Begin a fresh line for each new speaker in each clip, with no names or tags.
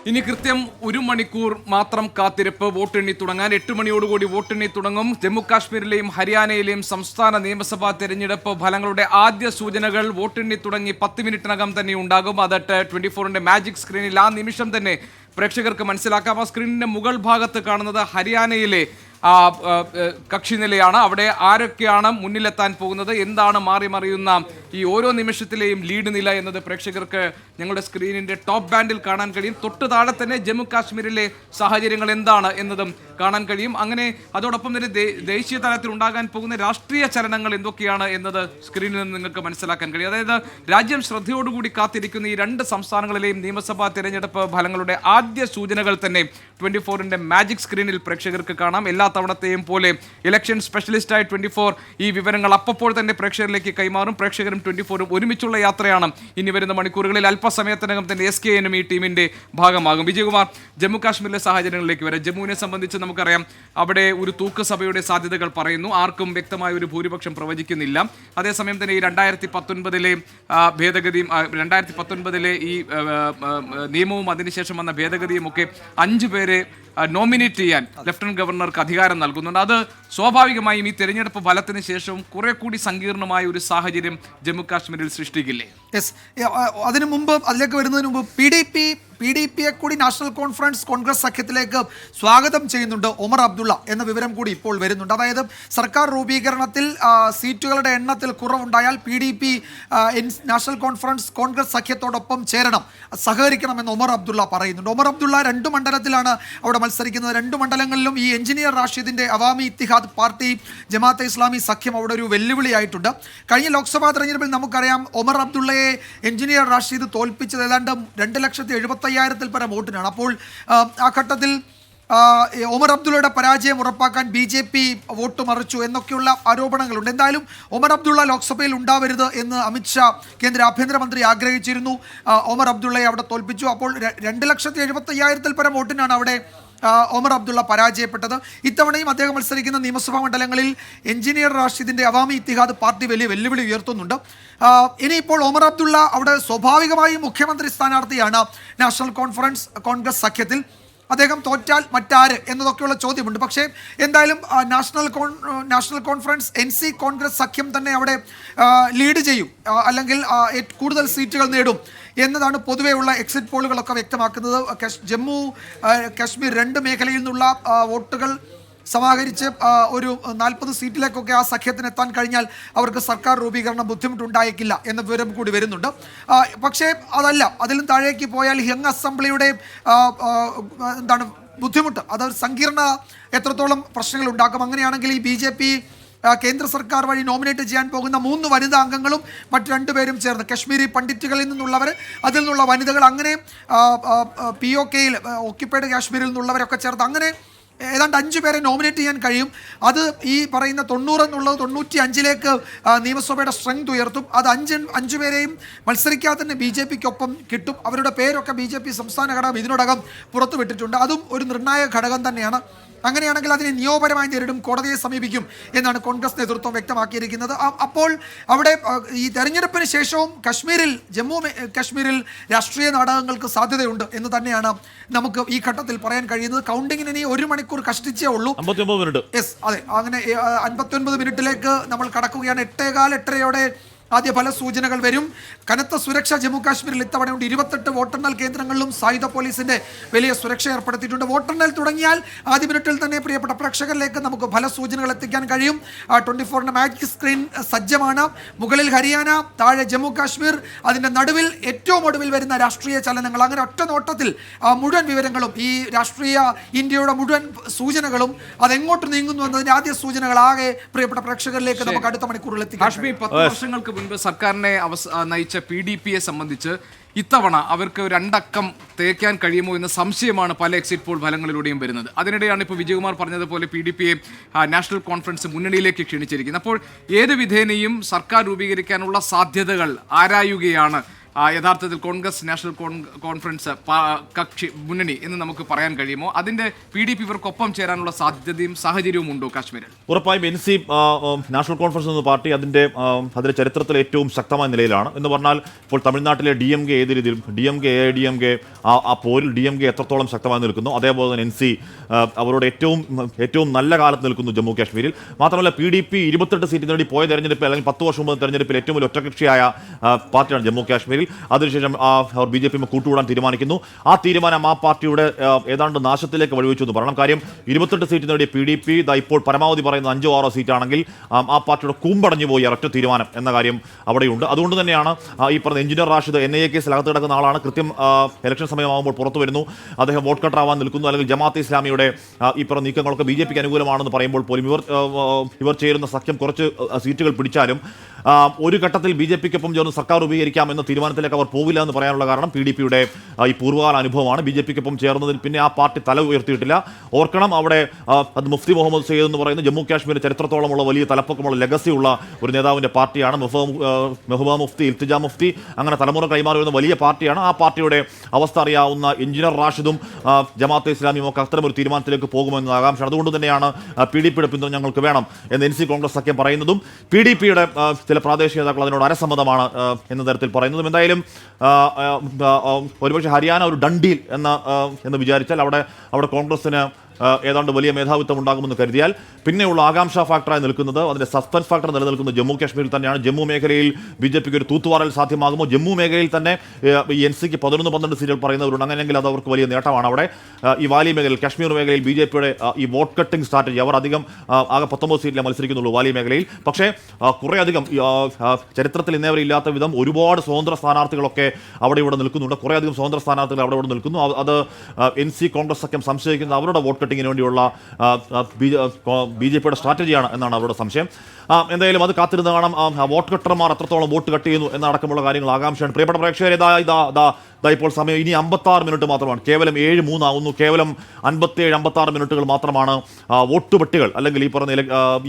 ഇനി കൃത്യം 1 മണിക്കൂർ മാത്രം കാത്തിരിപ്പ് വോട്ടെണ്ണി തുടങ്ങാൻ. 8 മണിയോടുകൂടി വോട്ടെണ്ണി തുടങ്ങും. ജമ്മു കാശ്മീരിലെയും ഹരിയാനയിലെയും സംസ്ഥാന നിയമസഭാ തെരഞ്ഞെടുപ്പ് ഫലങ്ങളുടെ ആദ്യ സൂചനകൾ വോട്ടെണ്ണി തുടങ്ങി 10 മിനിറ്റിനകം തന്നെ ഉണ്ടാകും. അത് 24-ന്റെ മാജിക് സ്ക്രീനിൽ ആ നിമിഷം തന്നെ പ്രേക്ഷകർക്ക് മനസ്സിലാക്കാം. ആ സ്ക്രീനിന്റെ മുകൾ ഭാഗത്ത് കാണുന്നത് ഹരിയാനയിലെ കക്ഷിനിലയാണ്. അവിടെ ആരൊക്കെയാണ് മുന്നിലെത്താൻ പോകുന്നത്, എന്താണ് മാറി മറിയുന്ന ഈ ഓരോ നിമിഷത്തിലെയും ലീഡ് നില എന്നത് പ്രേക്ഷകർക്ക് ഞങ്ങളുടെ സ്ക്രീനിന്റെ ടോപ്പ് ബാൻഡിൽ കാണാൻ കഴിയും. തൊട്ട് താഴെ തന്നെ ജമ്മു കാശ്മീരിലെ സാഹചര്യങ്ങൾ എന്താണ് എന്നതും കാണാൻ കഴിയും. അങ്ങനെ അതോടൊപ്പം തന്നെ ദേശീയ തലത്തിൽ ഉണ്ടാകാൻ പോകുന്ന രാഷ്ട്രീയ ചലനങ്ങൾ എന്തൊക്കെയാണ് എന്നത് സ്ക്രീനിൽ നിന്ന് നിങ്ങൾക്ക് മനസ്സിലാക്കാൻ കഴിയും. അതായത് രാജ്യം ശ്രദ്ധയോടുകൂടി കാത്തിരിക്കുന്ന ഈ 2 സംസ്ഥാനങ്ങളിലെയും നിയമസഭാ തെരഞ്ഞെടുപ്പ് ഫലങ്ങളുടെ ആദ്യ സൂചനകൾ തന്നെ 24-ന്റെ മാജിക് സ്ക്രീനിൽ പ്രേക്ഷകർക്ക് കാണാം. എല്ലാ തവണത്തെയും പോലെ ഇലക്ഷൻ സ്പെഷ്യലിസ്റ്റായ 24 ഈ വിവരങ്ങൾ അപ്പോൾ തന്നെ പ്രേക്ഷകരിലേക്ക് കൈമാറും. പ്രേക്ഷകരും 24-ഉം ഒരുമിച്ചുള്ള യാത്രയാണ് ഇനി വരുന്ന മണിക്കൂറുകളിൽ. അല്പസമയത്തിനകം തന്നെ SKNനും ഈ ടീമിന്റെ ഭാഗമാകും. വിജയകുമാർ, ജമ്മു കാശ്മീരിലെ സാഹചര്യങ്ങളിലേക്ക് വരാം. ജമ്മുവിനെ സംബന്ധിച്ച് നമുക്കറിയാം, അവിടെ ഒരു തൂക്കുസഭയുടെ സാധ്യതകൾ പറയുന്നു. ആർക്കും വ്യക്തമായ ഒരു ഭൂരിപക്ഷം പ്രവചിക്കുന്നില്ല. അതേസമയം തന്നെ ഈ 2019-ലെ ഭേദഗതിയും 2019-ലെ ഈ നിയമവും അതിനുശേഷം വന്ന ഭേദഗതിയും ഒക്കെ 5 പേരെ നോമിനേറ്റ് ചെയ്യാൻ ലഫ്റ്റനന്റ് ഗവർണർക്ക് അധികാരം നൽകുന്നുണ്ട്. അത് സ്വാഭാവികമായും ഈ തെരഞ്ഞെടുപ്പ് ഫലത്തിന് ശേഷവും കുറെ കൂടി സങ്കീർണമായ ഒരു സാഹചര്യം ജമ്മു കാശ്മീരിൽ സൃഷ്ടിക്കില്ലേ?
അതിനു മുമ്പ്, അതിലേക്ക് വരുന്നതിന് മുമ്പ് PDPയെ കൂടി നാഷണൽ കോൺഗ്രസ് സഖ്യത്തിലേക്ക് സ്വാഗതം ചെയ്യുന്നുണ്ട് ഒമർ അബ്ദുള്ള എന്ന വിവരം കൂടി ഇപ്പോൾ വരുന്നുണ്ട്. അതായത് സർക്കാർ രൂപീകരണത്തിൽ സീറ്റുകളുടെ എണ്ണത്തിൽ കുറവുണ്ടായാൽ PDP നാഷണൽ കോൺഗ്രസ് സഖ്യത്തോടൊപ്പം ചേരണം, സഹകരിക്കണമെന്ന് ഒമർ അബ്ദുള്ള പറയുന്നുണ്ട്. ഒമർ അബ്ദുള്ള 2 മണ്ഡലത്തിലാണ് അവിടെ മത്സരിക്കുന്നത്. 2 മണ്ഡലങ്ങളിലും ഈ എഞ്ചിനീയർ റാഷിദിന്റെ അവാമി ഇത്തിഹാദ് പാർട്ടി ജമാഅത്തെ ഇസ്ലാമി സഖ്യം അവിടെ ഒരു വെല്ലുവിളിയായിട്ടുണ്ട്. കഴിഞ്ഞ ലോക്സഭാ തെരഞ്ഞെടുപ്പിൽ നമുക്കറിയാം, ഒമർ അബ്ദുള്ളയെ എഞ്ചിനീയർ റാഷിദ് തോൽപ്പിച്ചത് ഏതാണ്ട് 2,75,000 പരം വോട്ടിനാണ്. അപ്പോൾ ആ ഘട്ടത്തിൽ ഒമർ അബ്ദുള്ളയുടെ പരാജയം ഉറപ്പാക്കാൻ BJP വോട്ട് മറിച്ചു എന്നൊക്കെയുള്ള ആരോപണങ്ങളുണ്ട്. എന്തായാലും ഒമർ അബ്ദുള്ള ലോക്സഭയിൽ ഉണ്ടാവരുത് എന്ന് അമിത്ഷാ കേന്ദ്ര ആഭ്യന്തരമന്ത്രി ആഗ്രഹിച്ചിരുന്നു. ഒമർ അബ്ദുള്ളയെ അവിടെ തോൽപ്പിച്ചു. അപ്പോൾ 2,75,000 പരം വോട്ടിനാണ് അവിടെ ഒമർ അബ്ദുള്ള പരാജയപ്പെട്ടത്. ഇത്തവണയും അദ്ദേഹം മത്സരിക്കുന്ന നിയമസഭാ മണ്ഡലങ്ങളിൽ എഞ്ചിനീയർ റാഷിദിന്റെ അവാമി ഇത്തിഹാദ് പാർട്ടി വലിയ വെല്ലുവിളി ഉയർത്തുന്നുണ്ട്. ഇനിയിപ്പോൾ ഒമർ അബ്ദുള്ള അവിടെ സ്വാഭാവികമായും മുഖ്യമന്ത്രി സ്ഥാനാർത്ഥിയാണ് നാഷണൽ കോൺഗ്രസ് സഖ്യത്തിൽ. അദ്ദേഹം തോറ്റാൽ മറ്റാര് എന്നതൊക്കെയുള്ള ചോദ്യമുണ്ട്. പക്ഷേ എന്തായാലും നാഷണൽ കോൺഫറൻസ് NC കോൺഗ്രസ് സഖ്യം തന്നെ അവിടെ ലീഡ് ചെയ്യും, അല്ലെങ്കിൽ കൂടുതൽ സീറ്റുകൾ നേടും എന്നതാണ് പൊതുവെയുള്ള എക്സിറ്റ് പോളുകളൊക്കെ വ്യക്തമാക്കുന്നത്. ജമ്മു കാശ്മീർ 2 മേഖലയിൽ നിന്നുള്ള വോട്ടുകൾ സമാഹരിച്ച് ഒരു 40 സീറ്റിലേക്കൊക്കെ ആ സഖ്യത്തിന് എത്താൻ കഴിഞ്ഞാൽ അവർക്ക് സർക്കാർ രൂപീകരണം ബുദ്ധിമുട്ടുണ്ടായേക്കില്ല എന്ന വിവരം കൂടി വരുന്നുണ്ട്. പക്ഷേ അതല്ല, അതിലും താഴേക്ക് പോയാൽ യങ് അസംബ്ലിയുടെ ബുദ്ധിമുട്ട്, അത് സങ്കീർണ എത്രത്തോളം പ്രശ്നങ്ങൾ ഉണ്ടാക്കും. അങ്ങനെയാണെങ്കിൽ ഈ BJP കേന്ദ്ര സർക്കാർ വഴി നോമിനേറ്റ് ചെയ്യാൻ പോകുന്ന 3 വനിതാ അംഗങ്ങളും മറ്റ് 2 പേരും ചേർന്ന് കശ്മീരി പണ്ഡിറ്റുകളിൽ നിന്നുള്ളവർ, അതിൽ നിന്നുള്ള വനിതകൾ, അങ്ങനെ POKയിൽ ഓക്യുപ്പൈഡ് കാശ്മീരിൽ നിന്നുള്ളവരൊക്കെ ചേർത്ത് അങ്ങനെ ഏതാണ്ട് 5 പേരെ നോമിനേറ്റ് ചെയ്യാൻ കഴിയും. അത് ഈ പറയുന്ന 90 എന്നുള്ളത് 95-ലേക്ക് നിയമസഭയുടെ സ്ട്രെങ്ത് ഉയർത്തും. അത് 5 പേരെയും മത്സരിക്കാതെ തന്നെ BJPക്കൊപ്പം കിട്ടും. അവരുടെ പേരൊക്കെ BJP സംസ്ഥാന ഘടകം ഇതിനോടകം പുറത്തുവിട്ടിട്ടുണ്ട്. അതും ഒരു നിർണായക ഘടകം തന്നെയാണ്. അങ്ങനെയാണെങ്കിൽ അതിനെ നിയമപരമായി നേരിടും, കോടതിയെ സമീപിക്കും എന്നാണ് കോൺഗ്രസ് നേതൃത്വം വ്യക്തമാക്കിയിരിക്കുന്നത്. അപ്പോൾ അവിടെ ഈ തെരഞ്ഞെടുപ്പിന് ശേഷവും ജമ്മു കാശ്മീരിൽ രാഷ്ട്രീയ നാടകങ്ങൾക്ക് സാധ്യതയുണ്ട് എന്ന് തന്നെയാണ് നമുക്ക് ഈ ഘട്ടത്തിൽ പറയാൻ കഴിയുന്നത്. കൗണ്ടിങ്ങിന് ഇനി 1 മണിക്കൂർ കഷ്ടിച്ചേ ഉള്ളൂ.
59 മിനിറ്റ്.
യെസ്, അതെ, അങ്ങനെ 59 മിനിറ്റിലേക്ക് നമ്മൾ കടക്കുകയാണ്. 8:15 ആദ്യ ഫല സൂചനകൾ വരും. കനത്ത സുരക്ഷ ജമ്മു കാശ്മീരിൽ ഇത്തവണയുണ്ട്. 28 വോട്ടെണ്ണൽ കേന്ദ്രങ്ങളിലും സായുധ പോലീസിന്റെ വലിയ സുരക്ഷ ഏർപ്പെടുത്തിയിട്ടുണ്ട്. വോട്ടെണ്ണൽ തുടങ്ങിയാൽ ആദ്യ മിനിറ്റിൽ തന്നെ പ്രിയപ്പെട്ട പ്രേക്ഷകരിലേക്ക് നമുക്ക് ഫല സൂചനകൾ എത്തിക്കാൻ കഴിയും. 24-ന്റെ മാജിക് സ്ക്രീൻ സജ്ജമാണ്. മുകളിൽ ഹരിയാന, താഴെ ജമ്മു കാശ്മീർ, അതിന്റെ നടുവിൽ ഏറ്റവും ഒടുവിൽ വരുന്ന രാഷ്ട്രീയ ചലനങ്ങൾ. അങ്ങനെ ഒറ്റ നോട്ടത്തിൽ മുഴുവൻ വിവരങ്ങളും, ഈ രാഷ്ട്രീയ ഇന്ത്യയുടെ മുഴുവൻ സൂചനകളും അതെങ്ങോട്ട് നീങ്ങുന്നു എന്നതിന്റെ ആദ്യ സൂചനകൾ ആകെ പ്രിയപ്പെട്ട പ്രേക്ഷകരിലേക്ക് നമുക്ക് അടുത്ത മണിക്കൂറിൽ എത്തിക്കാം.
10 വർഷങ്ങൾക്ക് മുൻപ് സർക്കാരിനെ നയിച്ച PDPയെ സംബന്ധിച്ച് ഇത്തവണ അവർക്ക് 2 അക്കം തേക്കാൻ കഴിയുമോ എന്ന സംശയമാണ് പല എക്സിറ്റ് പോൾ ഫലങ്ങളിലൂടെയും വരുന്നത്. അതിനിടെയാണ് ഇപ്പോൾ വിജയകുമാർ പറഞ്ഞതുപോലെ PDPയെ നാഷണൽ കോൺഫറൻസ് മുന്നണിയിലേക്ക് ക്ഷണിച്ചിരിക്കുന്നത്. അപ്പോൾ ഏത് വിധേനയും സർക്കാർ രൂപീകരിക്കാനുള്ള സാധ്യതകൾ ആരായുകയാണ് യഥാർത്ഥത്തിൽ കോൺഗ്രസ് നാഷണൽ കോൺഫറൻസ് കക്ഷി മുന്നണി എന്ന് നമുക്ക് പറയാൻ കഴിയുമോ? അതിന്റെ PDP ഇവർക്കൊപ്പം ചേരാനുള്ള സാധ്യതയും സാഹചര്യവും ഉണ്ടോ കാശ്മീരിൽ?
ഉറപ്പായും NC നാഷണൽ കോൺഫറൻസ് എന്ന പാർട്ടി അതിന്റെ ചരിത്രത്തിൽ ഏറ്റവും ശക്തമായ നിലയിലാണ് എന്ന് പറഞ്ഞാൽ ഇപ്പോൾ തമിഴ്നാട്ടിലെ DMK ഏത് രീതിയിലും AIDMK ആ പോരിൽ DMK എത്രത്തോളം ശക്തമായി നിൽക്കുന്നു, അതേപോലെ തന്നെ NC അവരുടെ ഏറ്റവും നല്ല കാലത്ത് നിൽക്കുന്നു ജമ്മു കാശ്മീരിൽ. മാത്രമല്ല PDP 28 സീറ്റ് നേടി പോയ തെരഞ്ഞെടുപ്പിൽ അല്ലെങ്കിൽ 10 വർഷം മുമ്പ് തെരഞ്ഞെടുപ്പിൽ ഏറ്റവും വലിയ ഒറ്റകക്ഷിയായ പാർട്ടിയാണ് ജമ്മു കാശ്മീരിൽ. അതിനുശേഷം അവർ BJP കൂട്ടുകൂടാൻ തീരുമാനിക്കുന്നു. ആ തീരുമാനം ആ പാർട്ടിയുടെ ഏതാണ്ട് നാശത്തിലേക്ക് വഴിവെച്ചു എന്ന് പറയണം. കാര്യം 28 സീറ്റ് നേടിയ PDP ഇപ്പോൾ പരമാവധി പറയുന്ന 5-6 സീറ്റാണെങ്കിൽ ആ പാർട്ടിയുടെ കൂമ്പടഞ്ഞു പോയി ഒറ്റ തീരുമാനം എന്ന കാര്യം അവിടെയുണ്ട്. അതുകൊണ്ട് തന്നെയാണ് ഈ പറഞ്ഞ എഞ്ചിനീയർ റാഷിദ് NIA കേസിൽ അകത്ത് കിടക്കുന്ന ആളാണ്. കൃത്യം ഇലക്ഷൻ സമയമാകുമ്പോൾ പുറത്തു വരുന്നു, അദ്ദേഹം വോട്ട് കട്ടറാവാൻ നിൽക്കുന്നു, അല്ലെങ്കിൽ ജമാഅത്തെ ഇസ്ലാമിയുടെ ഈ പറഞ്ഞ നീക്കങ്ങളൊക്കെ BJPക്ക് അനുകൂലമാണെന്ന് പറയുമ്പോൾ പോലും ഇവർ ചേരുന്ന സഖ്യം കുറച്ച് സീറ്റുകൾ പിടിച്ചാലും ഒരു ഘട്ടത്തിൽ BJPക്കൊപ്പം ചേർന്ന് സർക്കാർ രൂപീകരിക്കാം എന്ന തീരുമാനത്തിലേക്ക് അവർ പോകില്ല എന്ന് പറയാനുള്ള കാരണം PDPയുടെ ഈ പൂർവ്വകാല അനുഭവമാണ്. BJPക്കൊപ്പം ചേർന്നതിൽ പിന്നെ ആ പാർട്ടി തല ഉയർത്തിയിട്ടില്ല. ഓർക്കണം, അവിടെ അത് മുഫ്തി മുഹമ്മദ് സയ്യിദ് എന്ന് പറയുന്ന ജമ്മു കാശ്മീരിൽ ചരിത്രത്തോളമുള്ള വലിയ തലപ്പൊക്കമുള്ള ലെഗസിയുള്ള ഒരു നേതാവിൻ്റെ പാർട്ടിയാണ്. മെഹബൂബ മുഫ്തി, ഇൽത്തിജ മുഫ്തി, അങ്ങനെ തലമുറ കൈമാറി വരുന്ന വലിയ പാർട്ടിയാണ്. ആ പാർട്ടിയുടെ അവസ്ഥ അറിയാവുന്ന എഞ്ചിനീയർ റാഷിദും ജമാഅത്തെ ഇസ്ലാമിയും ഒക്കെ അത്തരമൊരു തീരുമാനത്തിലേക്ക് പോകുമെന്ന ആകാംക്ഷ. അതുകൊണ്ട് തന്നെയാണ് PDPയുടെ പിന്തുണ ഞങ്ങൾക്ക് വേണം എന്ന് NC കോൺഗ്രസ് സഖ്യം പറയുന്നതും PDPയുടെ ചില പ്രാദേശിക നേതാക്കൾ അതിനോട് അരസമ്മതമാണ് എന്ന തരത്തിൽ പറയുന്നതും. എന്തായാലും ഒരുപക്ഷെ ഹരിയാന ഒരു ഡണ്ടീൽ എന്ന് വിചാരിച്ചാൽ അവിടെ കോൺഗ്രസിന് ഏതാണ്ട് വലിയ മേധാവിത്വം ഉണ്ടാകുമെന്ന് കരുതിയാൽ പിന്നെയുള്ള ആകാംക്ഷ ഫാക്ടറായി നിൽക്കുന്നത്, അതിൻ്റെ സസ്പെൻസ് ഫാക്ടർ നിലനിൽക്കുന്നത് ജമ്മു കാശ്മീരിൽ തന്നെയാണ്. ജമ്മു മേഖലയിൽ BJPക്ക് ഒരു തൂത്തുവാറൽ സാധ്യമാകുമോ? ജമ്മു മേഖലയിൽ തന്നെ ഈ NCക്ക് 11-12 സീറ്റുകൾ പറയുന്നവരുണ്ട്. അങ്ങനെയെങ്കിൽ അത് അവർക്ക് വലിയ നേട്ടമാണ്. അവിടെ ഈ വാലി മേഖലയിൽ, കാശ്മീർ മേഖലയിൽ BJPയുടെ ഈ വോട്ട് കട്ടിംഗ് സ്ട്രാറ്റജി, അവർ അധികം ആകെ 19 സീറ്റിലെ മത്സരിക്കുന്നുള്ളൂ വാലി മേഖലയിൽ. പക്ഷേ കുറേയധികം ചരിത്രത്തിൽ ഇന്നേവരെ ഇല്ലാത്ത വിധം ഒരുപാട് സ്വതന്ത്ര സ്ഥാനാർത്ഥികളൊക്കെ അവിടെ ഇവിടെ നിൽക്കുന്നുണ്ട്. കുറേയധികം സ്വതന്ത്ര സ്ഥാനാർത്ഥികൾ അവിടെ ഇവിടെ നിൽക്കുന്നു. അത് NC കോൺഗ്രസ് സഖ്യം സംശയിക്കുന്നത് അവരുടെ വോട്ട് കട്ടിങ്ങിന് വേണ്ടിയുള്ള BJPയുടെ സ്ട്രാറ്റജിയാണ് എന്നാണ് അവരുടെ സംശയം. എന്തായാലും അത് കാത്തിരുന്ന് കാണാം. വോട്ട് കട്ടർമാർ എത്രത്തോളം വോട്ട് കട്ട് ചെയ്യുന്നു എന്നടക്കമുള്ള കാര്യങ്ങൾ ആകാംക്ഷയാണ്. പ്രിയപ്പെട്ട പ്രേക്ഷകരെ, ഇപ്പോൾ സമയം ഇനി 56 മിനിറ്റ് മാത്രമാണ്. കേവലം 7:03 ആവുന്നു. കേവലം 57-56 മിനിറ്റുകൾ മാത്രമാണ് വോട്ട് പെട്ടികൾ അല്ലെങ്കിൽ ഈ പറഞ്ഞ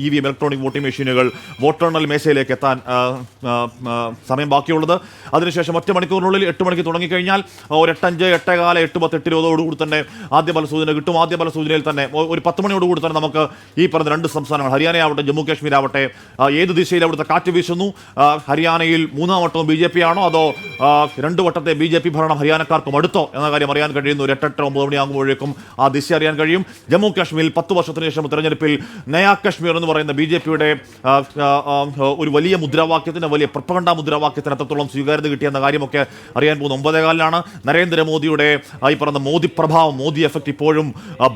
EVM ഇലക്ട്രോണിക് വോട്ടിംഗ് മെഷീനുകൾ വോട്ടെണ്ണൽ മേശയിലേക്ക് എത്താൻ സമയം ബാക്കിയുള്ളത്. അതിനുശേഷം 1 മണിക്കൂറിനുള്ളിൽ 8 മണിക്ക് തുടങ്ങിക്കഴിഞ്ഞാൽ ഒരു 8:05, 8:15, 8:10, 8:20 തന്നെ ആദ്യ ഫലസൂചന കിട്ടും. ആദ്യ ഫലസൂചനയിൽ തന്നെ ഒരു 10 മണിയോടുകൂടി തന്നെ നമുക്ക് ഈ പറഞ്ഞ 2 സംസ്ഥാനങ്ങൾ, ഹരിയാനയാവട്ടെ ജമ്മു കാശ്മീർ ആവട്ടെ, ഏത് ദിശയിൽ അവിടുത്തെ കാറ്റ് വീശുന്നു, ഹരിയാനയിൽ 3-ാം വട്ടവും BJP ആണോ അതോ 2 വട്ടത്തെ BJP ഭരണം ഹരിയാനക്കാർക്കും അടുത്തോ എന്ന കാര്യം അറിയാൻ കഴിയുന്നു. ഒരു 8-9 മണിയാകുമ്പോഴേക്കും ആ ദിശ അറിയാൻ കഴിയും. ജമ്മു കാശ്മീരിൽ 10 വർഷത്തിന് ശേഷം തെരഞ്ഞെടുപ്പിൽ നയാ കശ്മീർ എന്ന് പറയുന്ന BJPയുടെ ഒരു വലിയ മുദ്രാവാക്യത്തിന്, വലിയ പ്രൊപ്പഗണ്ട മുദ്രാവാക്യത്തിന് എത്രത്തോളം സ്വീകാര്യത കിട്ടിയെന്ന കാര്യമൊക്കെ അറിയാൻ പോകുന്നു. 9:15-ലാണ്. നരേന്ദ്രമോദിയുടെ ഈ പറഞ്ഞ മോദി പ്രഭാവം, മോദി എഫക്റ്റ് ഇപ്പോഴും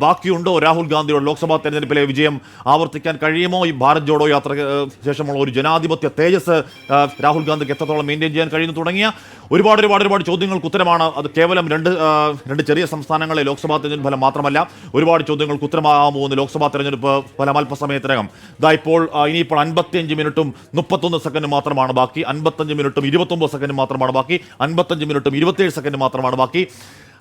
ബാക്കിയുണ്ടോ? രാഹുൽ ഗാന്ധിയുടെ ലോക്സഭാ തെരഞ്ഞെടുപ്പിലെ വിജയം ആവർത്തിക്കാൻ കഴിയുമോ? ഈ ഭാരത് ജോഡോ യാത്ര ശേഷമുള്ള ഒരു ജനാധിപത്യ തേജസ് രാഹുൽ ഗാന്ധിക്ക് എത്രത്തോളം മെയിൻറ്റെയിൻ ചെയ്യാൻ കഴിയുന്നു തുടങ്ങിയ ഒരുപാട് ചോദ്യങ്ങൾക്ക് ഉത്തരമാണ്. അത് കേവലം രണ്ട് ചെറിയ സംസ്ഥാനങ്ങളിലെ ലോക്സഭാ തെരഞ്ഞെടുപ്പ് ഫലം മാത്രമല്ല, ഒരുപാട് ചോദ്യങ്ങൾക്ക് ഉത്തരമാകാൻ പോകുന്ന ലോക്സഭാ തെരഞ്ഞെടുപ്പ് ഫലം അല്പസമയത്തിനകം. ഇനിയിപ്പോൾ 55 മിനിറ്റും 31 സെക്കൻഡ് മാത്രമാണ് ബാക്കി. 55 മിനിറ്റും 29 സെക്കൻഡ് മാത്രമാണ് ബാക്കി. 55 മിനിറ്റും 27 സെക്കൻഡ് മാത്രമാണ് ബാക്കി.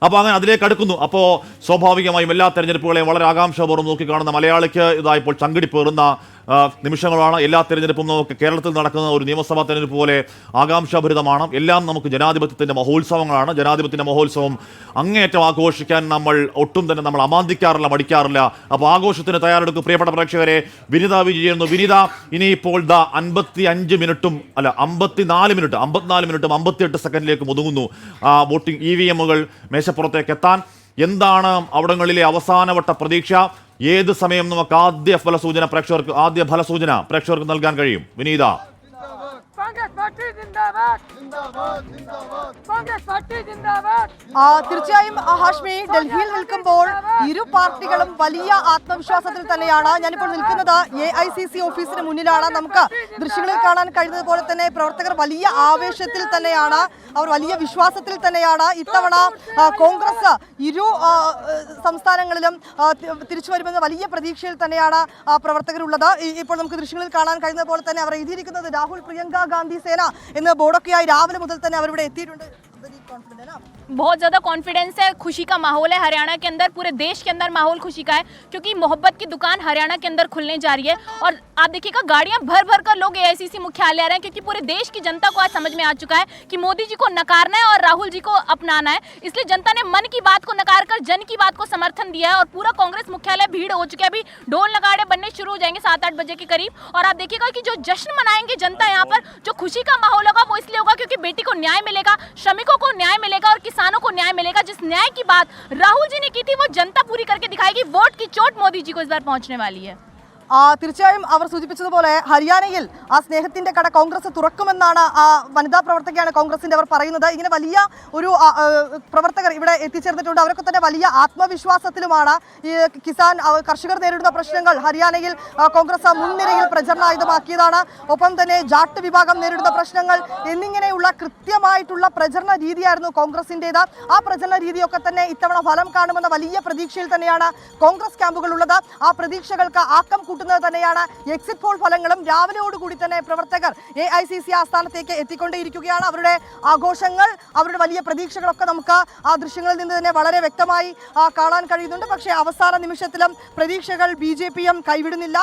അപ്പോൾ അങ്ങനെ അതിലേക്ക് അടുക്കുന്നു. അപ്പോൾ സ്വാഭാവികമായും എല്ലാ തെരഞ്ഞെടുപ്പുകളെയും വളരെ ആകാംക്ഷാപൂർവ്വം നോക്കിക്കാണുന്ന മലയാളിക്ക് ഇപ്പോൾ ചങ്കിടി പേറുന്ന നിമിഷങ്ങളാണ്. എല്ലാ തെരഞ്ഞെടുപ്പും നമുക്ക് കേരളത്തിൽ നടക്കുന്ന ഒരു നിയമസഭാ തെരഞ്ഞെടുപ്പ് പോലെ ആകാംക്ഷാഭരിതമാണ്. എല്ലാം നമുക്ക് ജനാധിപത്യത്തിൻ്റെ മഹോത്സവങ്ങളാണ്. ജനാധിപത്യത്തിൻ്റെ മഹോത്സവം അങ്ങേയറ്റം ആഘോഷിക്കാൻ ഒട്ടും തന്നെ നമ്മൾ അമാന്തിക്കാറില്ല, മടിക്കാറില്ല. അപ്പോൾ ആഘോഷത്തിന് തയ്യാറെടുക്കും പ്രിയപ്പെട്ട പ്രേക്ഷകരെ. വിനിത വിജയുന്നു. വിനിത, ഇനിയിപ്പോൾ 54 മിനിറ്റും 58 സെക്കൻഡിലേക്ക് ഒതുങ്ങുന്നു വോട്ടിംഗ് EVMകൾ മേശപ്പുറത്തേക്ക് എത്താൻ. എന്താണ് അവിടങ്ങളിലെ അവസാനവട്ട പ്രതീക്ഷ? ഏത് സമയം നമുക്ക് ആദ്യ ഫലസൂചന പ്രേക്ഷകർക്ക് നൽകാൻ കഴിയും? വിനീത.
തീർച്ചയായും ഹാഷ്മി, ഡൽഹിയിൽ നിൽക്കുമ്പോൾ ഇരു പാർട്ടികളും വലിയ ആത്മവിശ്വാസത്തിൽ തന്നെയാണ്. ഞാനിപ്പോൾ നിൽക്കുന്നത് AICC ഓഫീസിന് മുന്നിലാണ്. നമുക്ക് ദൃശ്യങ്ങളിൽ കാണാൻ കഴിയുന്നത് പോലെ തന്നെ പ്രവർത്തകർ വലിയ ആവേശത്തിൽ തന്നെയാണ്, അവർ വലിയ വിശ്വാസത്തിൽ തന്നെയാണ്. ഇത്തവണ കോൺഗ്രസ് ഇരു സംസ്ഥാനങ്ങളിലും തിരിച്ചു വരുമെന്ന വലിയ പ്രതീക്ഷയിൽ തന്നെയാണ് പ്രവർത്തകരുള്ളത്. ഇപ്പോൾ നമുക്ക് ദൃശ്യങ്ങളിൽ കാണാൻ കഴിയുന്നത് പോലെ തന്നെ അവർ എഴുതിയിരിക്കുന്നത് രാഹുൽ പ്രിയങ്ക ഗാന്ധി സേന എന്ന ബോർഡൊക്കെയായി രാവിലെ മുതൽ തന്നെ അവരിവിടെ എത്തിയിട്ടുണ്ട്.
बहुत ज़्यादा कॉन्फिडेंस है, खुशी का माहौल है हरियाणा के अंदर, पूरे देश के अंदर माहौल खुशी का है क्योंकि मोहब्बत की दुकान हरियाणा के अंदर खुलने जा रही है। और आप देखिएगा गाड़ियां भर भर कर लोग एआईसीसी मुख्यालय आ रहे हैं क्योंकि पूरे देश की जनता को आज समझ में आ चुका है कि मोदी जी को नकारना है और राहुल जी को अपनाना है। इसलिए जनता ने मन की बात को नकार कर जन की बात को समर्थन दिया है और पूरा कांग्रेस मुख्यालय भीड़ हो चुका है। अभी ढोल नगाड़े बनने शुरू हो जाएंगे 7-8 बजे के करीब और आप देखिएगा कि जो जश्न मनाएंगे जनता यहाँ पर, जो खुशी का माहौल होगा वो इसलिए होगा क्योंकि बेटी को न्याय मिलेगा, श्रमिकों को न्याय मिलेगा और किसानों को न्याय मिलेगा। जिस न्याय की बात राहुल जी ने की थी वो जनता पूरी करके दिखाएगी। वोट की चोट मोदी जी को इस बार पहुंचने वाली है।
തീർച്ചയായും അവർ സൂചിപ്പിച്ചതുപോലെ ഹരിയാനയിൽ ആ സ്നേഹത്തിന്റെ കട കോൺഗ്രസ് തുറക്കുമെന്നാണ് ആ വനിതാ പ്രവർത്തകയാണ് കോൺഗ്രസിന്റെ അവർ പറയുന്നത്. ഇങ്ങനെ വലിയ ഒരു പ്രവർത്തകർ ഇവിടെ എത്തിച്ചേർന്നിട്ടുണ്ട്. അവരൊക്കെ തന്നെ വലിയ ആത്മവിശ്വാസത്തിലുമാണ്. ഈ കിസാൻ കർഷകർ നേരിടുന്ന പ്രശ്നങ്ങൾ ഹരിയാനയിൽ കോൺഗ്രസ് മുൻനിരയിൽ പ്രചരണായുധമാക്കിയതാണ്. ഒപ്പം തന്നെ ജാട്ട് വിഭാഗം നേരിടുന്ന പ്രശ്നങ്ങൾ എന്നിങ്ങനെയുള്ള കൃത്യമായിട്ടുള്ള പ്രചരണ രീതിയായിരുന്നു കോൺഗ്രസിൻ്റെത്. ആ പ്രചരണ രീതിയൊക്കെ തന്നെ ഇത്തവണ ഫലം കാണുമെന്ന വലിയ പ്രതീക്ഷയിൽ തന്നെയാണ് കോൺഗ്രസ് ക്യാമ്പുകളുള്ളത്. ആ പ്രതീക്ഷകൾക്ക് ആക്കം കൂട്ടുന്നത് തന്നെയാണ് എക്സിറ്റ് പോൾ ഫലങ്ങളും. രാവിലെയോടുകൂടി തന്നെ പ്രവർത്തകർ AICC ആസ്ഥാനത്തേക്ക് എത്തിക്കൊണ്ടേയിരിക്കുകയാണ്. അവരുടെ ആഘോഷങ്ങൾ, അവരുടെ വലിയ പ്രതീക്ഷകളൊക്കെ നമുക്ക് ആ ദൃശ്യങ്ങളിൽ നിന്ന് തന്നെ വളരെ വ്യക്തമായി കാണാൻ കഴിയുന്നുണ്ട്. പക്ഷേ അവസാന നിമിഷത്തിലും പ്രതീക്ഷകൾ BJPയും കൈവിടുന്നില്ല.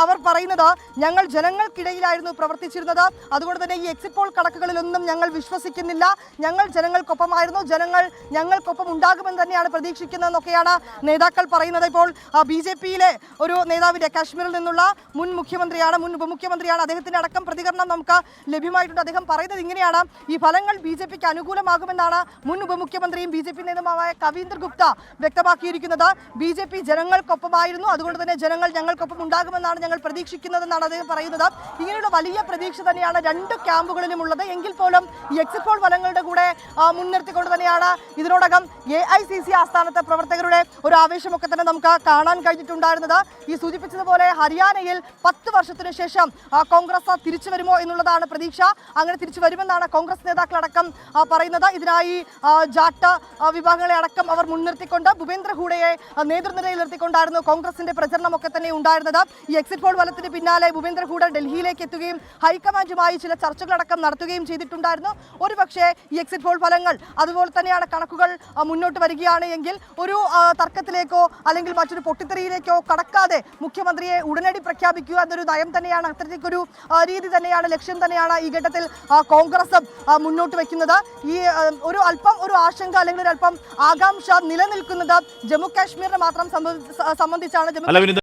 അവർ പറയുന്നത് ഞങ്ങൾ ജനങ്ങൾക്കിടയിലായിരുന്നു പ്രവർത്തിച്ചിരുന്നത്, അതുകൊണ്ട് തന്നെ ഈ എക്സിറ്റ് പോൾ കണക്കുകളിലൊന്നും ഞങ്ങൾ വിശ്വസിക്കുന്നില്ല, ഞങ്ങൾ ജനങ്ങൾക്കൊപ്പമായിരുന്നു, ജനങ്ങൾ ഞങ്ങൾക്കൊപ്പം ഉണ്ടാകുമെന്ന് തന്നെയാണ് പ്രതീക്ഷിക്കുന്നതെന്നൊക്കെയാണ് നേതാക്കൾ പറയുന്നത്. ഇപ്പോൾ BJPയിലെ ഒരു നേതാവിൻ്റെ കാശ്മീരിൽ നിന്നുള്ള മുൻ ഉപമുഖ്യമന്ത്രിയാണ്, അദ്ദേഹത്തിന്റെ അടക്കം പ്രതികരണം നമുക്ക് ലഭ്യമായിട്ടുണ്ട്. അദ്ദേഹം പറയുന്നത് ഇങ്ങനെയാണ്: ഈ ഫലങ്ങൾ BJPക്ക് അനുകൂലമാകുമെന്നാണ് മുൻ ഉപമുഖ്യമന്ത്രിയും BJP നേതാവുമായ കവീന്ദർ ഗുപ്ത വ്യക്തമാക്കിയിരിക്കുന്നത്. BJP ജനങ്ങൾക്കൊപ്പമായിരുന്നു, അതുകൊണ്ട് തന്നെ ജനങ്ങൾ ഞങ്ങൾക്കൊപ്പം ഉണ്ടാകുമെന്നാണ് ഞങ്ങൾ പ്രതീക്ഷിക്കുന്നതെന്നാണ് അദ്ദേഹം പറയുന്നത്. ഇങ്ങനെയുള്ള വലിയ പ്രതീക്ഷ തന്നെയാണ് രണ്ട് ക്യാമ്പുകളിലും ഉള്ളത്. എങ്കിൽ പോലും ഈ എക്സിറ്റ് പോൾ ഫലങ്ങളുടെ കൂടെ മുൻനിർത്തിക്കൊണ്ട് തന്നെയാണ് ഇതിനോടകം AICC ആസ്ഥാനത്തെ പ്രവർത്തകരുടെ ഒരു ആവേശമൊക്കെ തന്നെ നമുക്ക് കാണാൻ കഴിഞ്ഞിട്ടുണ്ടായിരുന്നത്. ഈ സൂചിപ്പിച്ചതുപോലെ ഹരിയാനയിൽ 10 വർഷത്തിനു ശേഷം കോൺഗ്രസ് തിരിച്ചു വരുമോ എന്നുള്ളതാണ് പ്രതീക്ഷ. അങ്ങനെ തിരിച്ചു വരുമെന്നാണ് കോൺഗ്രസ് നേതാക്കളടക്കം പറയുന്നത്. ഇതിനായി ജാട്ട് വിഭാഗങ്ങളെ അടക്കം അവർ മുൻനിർത്തിക്കൊണ്ട് ഭൂപേന്ദ്ര ഹൂഡയെ നേതൃനിരയിൽ നിർത്തിക്കൊണ്ടായിരുന്നു കോൺഗ്രസിന്റെ പ്രചരണമൊക്കെ തന്നെ ഉണ്ടായിരുന്നത്. ഈ എക്സിറ്റ് പോൾ ഫലത്തിന് പിന്നാലെ ഭൂപേന്ദ്ര ഹൂഡ ഡൽഹിയിലേക്ക് എത്തുകയും ഹൈക്കമാൻഡുമായി ചില ചർച്ചകളടക്കം നടത്തുകയും ചെയ്തിട്ടുണ്ടായിരുന്നു. ഒരുപക്ഷേ ഈ എക്സിറ്റ് പോൾ ഫലങ്ങൾ അതുപോലെ തന്നെയാണ് കണക്കുകൾ മുന്നോട്ട് വരികയാണ് എങ്കിൽ ഒരു തർക്കത്തിലേക്കോ അല്ലെങ്കിൽ മറ്റൊരു പൊട്ടിത്തെറിയിലേക്കോ കടക്കാതെ മുഖ്യമന്ത്രിയെ ഉടനടി പ്രഖ്യാപിക്കുക എന്നൊരു നയം തന്നെയാണ്, അത്തരത്തിലേക്കൊരു രീതി തന്നെയാണ്, ലക്ഷ്യം തന്നെയാണ് ഈ ഘട്ടത്തിൽ കോൺഗ്രസ് മുന്നോട്ട് വയ്ക്കുന്നത്. ഈ ഒരു ആശങ്ക അല്ലെങ്കിൽ ഒരു അല്പം ആകാംക്ഷ നിലനിൽക്കുന്നത് ജമ്മു കാശ്മീരിനെ മാത്രം സംബന്ധിച്ചാണ്.